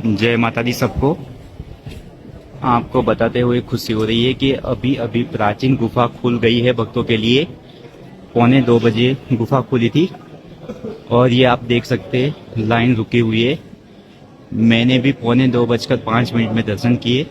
जय माता दी सबको। आपको बताते हुए खुशी हो रही है कि अभी अभी प्राचीन गुफा खुल गई है भक्तों के लिए। 1:45 गुफा खुली थी और ये आप देख सकते हैं लाइन रुकी हुई है। मैंने भी 2:45 में दर्शन किए।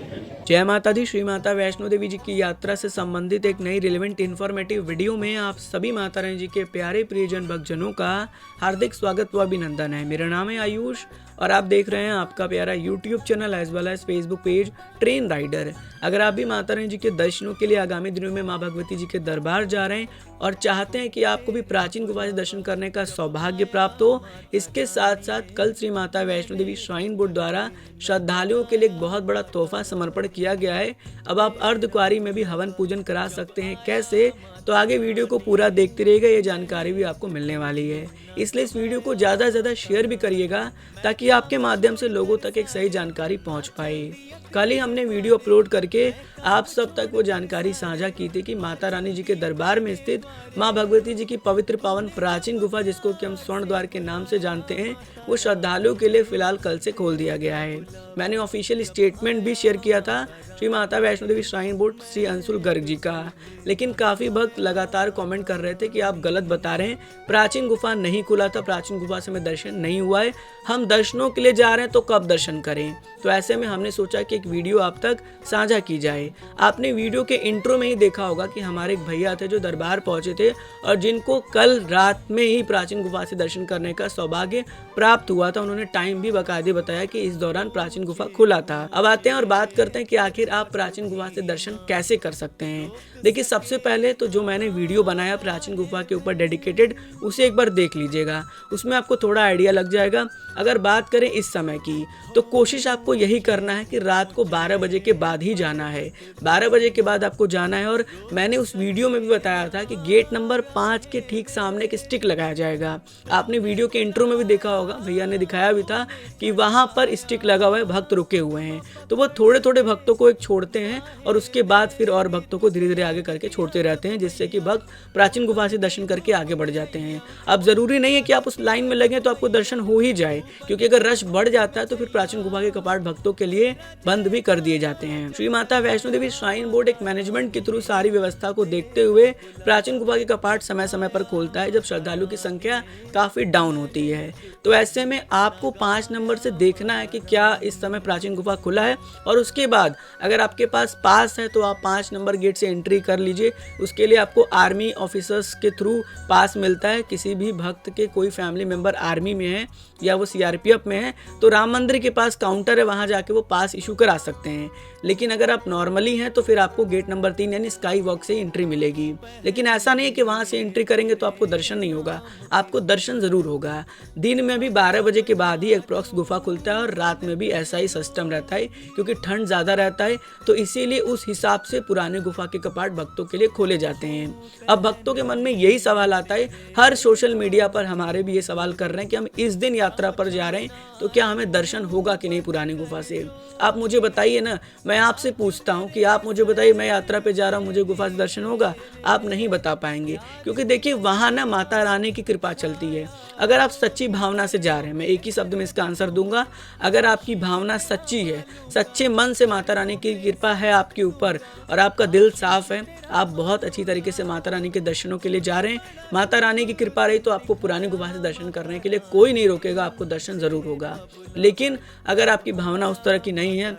जय माता दी। श्री माता वैष्णो देवी जी की यात्रा से संबंधित एक नई रिलेवेंट इन्फॉर्मेटिव वीडियो में आप सभी माता रानी जी के प्यारे प्रियजन भक्तजनों का हार्दिक स्वागत व अभिनंदन है। मेरा नाम है आयुष और आप देख रहे हैं आपका प्यारा YouTube channel as well as Facebook page Train Rider. अगर आप भी माता रानी जी के दर्शनों के लिए आगामी दिनों में माँ भगवती जी के दरबार जा रहे हैं और चाहते हैं कि आपको भी प्राचीन गुफा से दर्शन करने का सौभाग्य प्राप्त हो, इसके साथ साथ कल श्री माता वैष्णो देवी श्राइन बोर्ड द्वारा श्रद्धालुओं के लिए एक बहुत बड़ा तोहफा समर्पण किया गया है। अब आप अर्धकुंवारी में भी हवन पूजन करा सकते हैं। कैसे? तो आगे वीडियो को पूरा देखते रहिएगा, ये जानकारी भी आपको मिलने वाली है। इसलिए इस वीडियो को ज़्यादा से ज़्यादा शेयर भी करिएगा ताकि आपके माध्यम से लोगों तक एक सही जानकारी पहुंच पाए। कल ही हमने वीडियो अपलोड करके आप सब तक वो जानकारी साझा की थी कि माता रानी जी के दरबार में स्थित माँ भगवती जी की पवित्र पावन प्राचीन गुफा, जिसको कि हम स्वर्ण द्वार के नाम से जानते हैं, वो श्रद्धालुओं के लिए फिलहाल कल से खोल दिया गया है। मैंने ऑफिशियल स्टेटमेंट भी शेयर किया था श्री माता वैष्णो देवी श्राइन बोर्ड श्री अंशुल गर्ग जी का, लेकिन काफ़ी भक्त लगातार कमेंट कर रहे थे कि आप गलत बता रहे हैं, प्राचीन गुफा नहीं खुला था, प्राचीन गुफा से हमें दर्शन नहीं हुआ है, हम दर्शनों के लिए जा रहे हैं तो कब दर्शन करें। तो ऐसे में हमने सोचा कि एक वीडियो आप तक साझा की जाए। आपने वीडियो के इंट्रो में ही देखा होगा कि हमारे एक भैया थे जो दरबार पहुंचे थे और जिनको कल रात में ही प्राचीन गुफा से दर्शन करने का सौभाग्य प्राप्त हुआ था। उन्होंने टाइम भी बाकायदे बताया कि इस दौरान प्राचीन गुफा खुला था। अब आते हैं और बात करते हैं कि आखिर आप प्राचीन गुफा से दर्शन कैसे कर सकते हैं। देखिए, सबसे पहले तो जो मैंने वीडियो बनाया प्राचीन गुफा के ऊपर डेडिकेटेड, उसे एक बार देख लीजिएगा, उसमें आपको थोड़ा आइडिया लग जाएगा। अगर बात करें इस समय की, तो कोशिश आपको यही करना है कि रात को 12 बजे के बाद ही जाना है। 12 बजे के बाद आपको जाना है और मैंने उस वीडियो में भी बताया था कि गेट नंबर 5 के ठीक सामने एक स्टिक लगाया जाएगा। आपने वीडियो के इंट्रो में भी देखा होगा, भैया ने दिखाया भी था कि वहाँ पर स्टिक लगा हुआ है, भक्त रुके हुए हैं। तो वो थोड़े थोड़े भक्तों को एक छोड़ते हैं और उसके बाद फिर और भक्तों को धीरे धीरे आगे करके छोड़ते रहते हैं, जिससे कि भक्त प्राचीन गुफा से दर्शन करके आगे बढ़ जाते हैं। अब ज़रूरी नहीं है कि आप उस लाइन में लगे तो आपको दर्शन हो ही जाए, क्योंकि अगर रश बढ़ जाता है तो फिर प्राचीन गुफा के कपाट भक्तों के लिए बंद भी कर दिए जाते हैं। श्री माता वैष्णो देवी श्राइन बोर्ड एक मैनेजमेंट के थ्रू सारी व्यवस्था को देखते हुए प्राचीन गुफा के कपाट समय समय पर खोलता है जब श्रद्धालु की संख्या काफी डाउन होती है। तो ऐसे में आपको 5 नंबर से देखना है कि क्या इस समय प्राचीन गुफा खुला है, और उसके बाद अगर आपके पास पास है तो आप 5 नंबर गेट से एंट्री कर लीजिए। उसके लिए आपको आर्मी ऑफिसर्स के थ्रू पास मिलता है। किसी भी भक्त के कोई फैमिली मेंबर आर्मी में है या वो सीआरपीएफ में है तो राम मंदिर के पास काउंटर है, वहां जाके वो पास इशू करा सकते हैं। लेकिन अगर आप नॉर्मली हैं तो फिर आपको गेट नंबर 3 यानी स्काई वॉक से एंट्री मिलेगी। लेकिन ऐसा नहीं है कि वहां से एंट्री करेंगे तो आपको दर्शन नहीं होगा, आपको दर्शन जरूर होगा। दिन में भी 12 बजे के बाद ही अप्रॉक्स गुफा खुलता है और रात में भी ऐसा ही सिस्टम रहता है, क्योंकि ठंड ज़्यादा रहता है तो इसीलिए उस हिसाब से पुराने गुफा के कपाट भक्तों के लिए खोले जाते हैं। अब भक्तों के मन में यही सवाल आता है, हर सोशल मीडिया पर हमारे भी ये सवाल कर रहे हैं कि हम इस दिन यात्रा पर जा रहे हैं तो क्या हमें दर्शन होगा कि नहीं पुरानी गुफा से। आप मुझे बताइए ना, मैं आपसे पूछता हूं कि आप मुझे बताइए, मैं यात्रा पे जा रहा हूं, मुझे गुफा से दर्शन होगा? आप नहीं बता पाएंगे, क्योंकि देखिए वहां ना माता रानी की कृपा चलती है। अगर आप सच्ची भावना से जा रहे हैं, मैं एक ही शब्द में इसका आंसर दूंगा, अगर आपकी भावना सच्ची है, सच्चे मन से माता रानी की कृपा है आपके ऊपर और आपका दिल साफ है, आप बहुत अच्छी तरीके से माता रानी के दर्शनों के लिए जा रहे हैं, माता रानी की कृपा रही तो आपको पुरानी गुफा से दर्शन करने के लिए कोई नहीं रोकेगा, आपको दर्शन जरूर होगा। लेकिन अगर आपकी भावना उस तरह की नहीं है,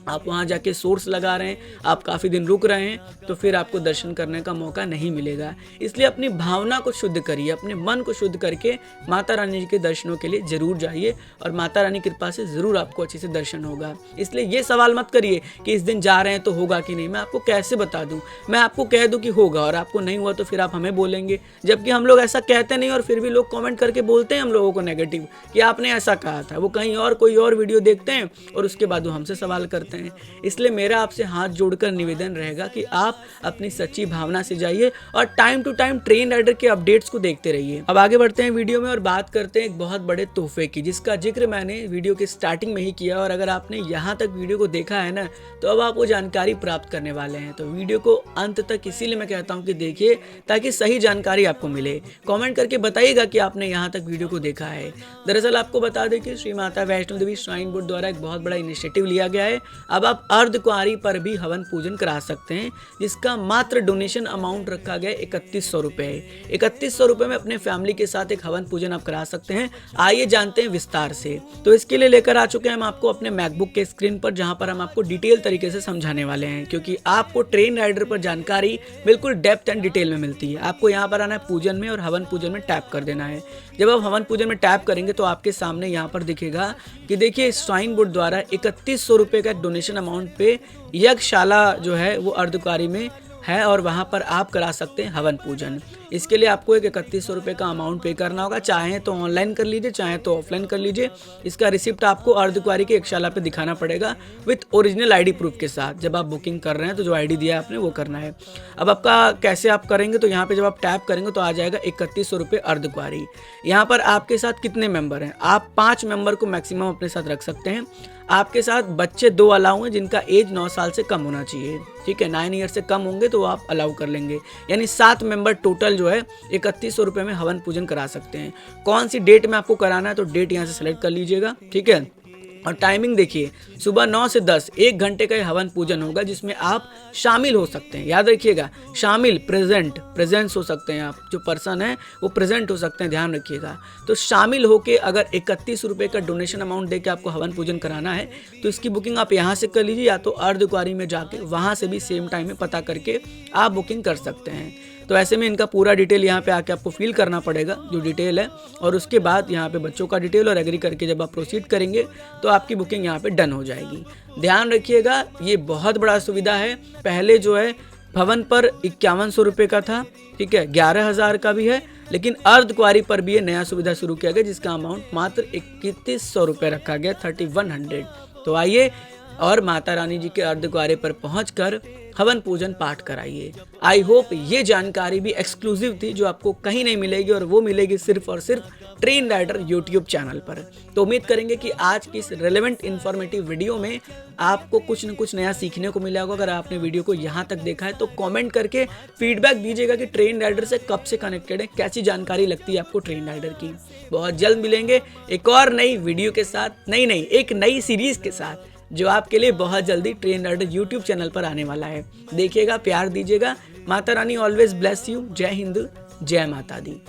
आप वहाँ जाके सोर्स लगा रहे हैं, आप काफ़ी दिन रुक रहे हैं, तो फिर आपको दर्शन करने का मौका नहीं मिलेगा। इसलिए अपनी भावना को शुद्ध करिए, अपने मन को शुद्ध करके माता रानी जी के दर्शनों के लिए जरूर जाइए और माता रानी की कृपा से ज़रूर आपको अच्छे से दर्शन होगा। इसलिए ये सवाल मत करिए कि इस दिन जा रहे हैं तो होगा कि नहीं। मैं आपको कैसे बता दूँ? मैं आपको कह दूँ कि होगा और आपको नहीं हुआ तो फिर आप हमें बोलेंगे, जबकि हम लोग ऐसा कहते नहीं और फिर भी लोग कॉमेंट करके बोलते हैं हम लोगों को नेगेटिव कि आपने ऐसा कहा था। वो कहीं और कोई और वीडियो देखते हैं और उसके बाद वो हमसे सवाल करते हैं। हैं। इसलिए मेरा आपसे हाथ जोड़कर निवेदन रहेगा कि आप अपनी सच्ची भावना से जाइए और time to time Train Rider के अपडेट्स को देखते रहिए। अब आगे बढ़ते हैं वीडियो में और बात करते हैं एक बहुत बड़े तोहफे की, जिसका जिक्र मैंने वीडियो के स्टार्टिंग में ही किया। और अगर आपने यहाँ तक वीडियो को देखा है ना, तो अब आप वो जानकारी प्राप्त करने वाले हैं। तो वीडियो को अंत तक इसीलिए मैं कहता हूँ कि देखिए, ताकि सही जानकारी आपको मिले। कमेंट करके बताइएगा कि आपने यहाँ तक वीडियो को देखा है। दरअसल आपको बता दें कि श्री माता वैष्णो देवी श्राइन बोर्ड द्वारा एक बहुत बड़ा इनिशिएटिव लिया गया है। अब आप अर्धकुंवारी पर भी हवन पूजन करा सकते हैं, जिसका मात्र डोनेशन अमाउंट रखा गया 3100 रुपये। 3100 रुपये में अपने फैमिली के साथ एक हवन पूजन आप करा सकते हैं। आइए जानते हैं विस्तार से। तो इसके लिए लेकर आ चुके हैं हम आपको अपने मैकबुक के स्क्रीन पर, जहां पर हम आपको डिटेल तरीके से समझाने वाले हैं, क्योंकि आपको ट्रेन राइडर पर जानकारी बिल्कुल डेप्थ एंड डिटेल में मिलती है। आपको यहाँ पर आना है पूजन में और हवन पूजन में टैप कर देना है। जब आप हवन पूजन में टैप करेंगे तो आपके सामने यहाँ पर दिखेगा कि देखिए, श्राइन बोर्ड द्वारा 3100 रुपये का डोनेशन अमाउंट पे यज्ञशाला जो है वो अर्धकुंवारी में है और वहाँ पर आप करा सकते हैं हवन पूजन। इसके लिए आपको एक 3100 रुपये का अमाउंट पे करना होगा। चाहे तो ऑनलाइन कर लीजिए, चाहे तो ऑफलाइन कर लीजिए। इसका रिसिप्ट आपको अर्धकुंवारी की यज्ञशाला पे दिखाना पड़ेगा विथ ओरिजिनल आईडी प्रूफ के साथ। जब आप बुकिंग कर रहे हैं तो जो आईडी दिया है आपने वो करना है। अब आपका कैसे आप करेंगे, तो यहाँ पे जब आप टैप करेंगे तो आ जाएगा 3100 रुपये अर्धकुंवारी। यहाँ पर आपके साथ कितने मेंबर हैं? आप 5 मेंबर को मैक्सिमम अपने साथ रख सकते हैं। आपके साथ बच्चे 2 अलाउ हैं, जिनका एज 9 साल से कम होना चाहिए। ठीक है, 9 ईयर से कम होंगे तो आप अलाउ कर लेंगे। यानी 7 मेंबर टोटल जो है 3100 रुपये में हवन पूजन करा सकते हैं। कौन सी डेट में आपको कराना है तो डेट यहाँ से सेलेक्ट कर लीजिएगा। ठीक है, और टाइमिंग देखिए, सुबह 9 से 10 1 घंटे का हवन पूजन होगा, जिसमें आप शामिल हो सकते हैं। याद रखिएगा, शामिल प्रेजेंस हो सकते हैं। आप जो पर्सन है वो प्रेजेंट हो सकते हैं, ध्यान रखिएगा। तो शामिल होके अगर 31 रुपये का डोनेशन अमाउंट देके आपको हवन पूजन कराना है तो इसकी बुकिंग आप यहाँ से कर लीजिए, या तो अर्धकुंवारी में जाके वहाँ से भी सेम टाइम में पता करके आप बुकिंग कर सकते हैं। तो ऐसे में इनका पूरा डिटेल यहाँ पे आके आपको फिल करना पड़ेगा, जो डिटेल है, और उसके बाद यहाँ पे बच्चों का डिटेल और एग्री करके जब आप प्रोसीड करेंगे तो आपकी बुकिंग यहाँ पे डन हो जाएगी। ध्यान रखिएगा, ये बहुत बड़ा सुविधा है। पहले जो है भवन पर 5100 रुपये का था, ठीक है, 11,000 का भी है, लेकिन अर्धकुंवारी पर भी ये नया सुविधा शुरू किया गया, जिसका अमाउंट मात्र 3100 रुपये रखा गया, 3100। तो आइए और माता रानी जी के अर्धकुंवारी पर पहुंचकर हवन पूजन पाठ कराइए। आई होप ये जानकारी भी एक्सक्लूसिव थी, जो आपको कहीं नहीं मिलेगी, और वो मिलेगी सिर्फ और सिर्फ ट्रेन राइडर यूट्यूब चैनल पर। तो उम्मीद करेंगे कि आज की इस रेलेवेंट इन्फॉर्मेटिव वीडियो में आपको कुछ न कुछ नया सीखने को मिला होगा। अगर आपने वीडियो को यहाँ तक देखा है तो कमेंट करके फीडबैक दीजिएगा कि ट्रेन राइडर से कब से कनेक्टेड है, कैसी जानकारी लगती है आपको ट्रेन राइडर की। बहुत जल्द मिलेंगे एक और नई वीडियो के साथ, एक नई सीरीज के साथ, जो आपके लिए बहुत जल्दी ट्रेन राइडर यूट्यूब चैनल पर आने वाला है। देखिएगा, प्यार दीजिएगा। Mata Rani always bless you. जय हिंद, जय माता दी।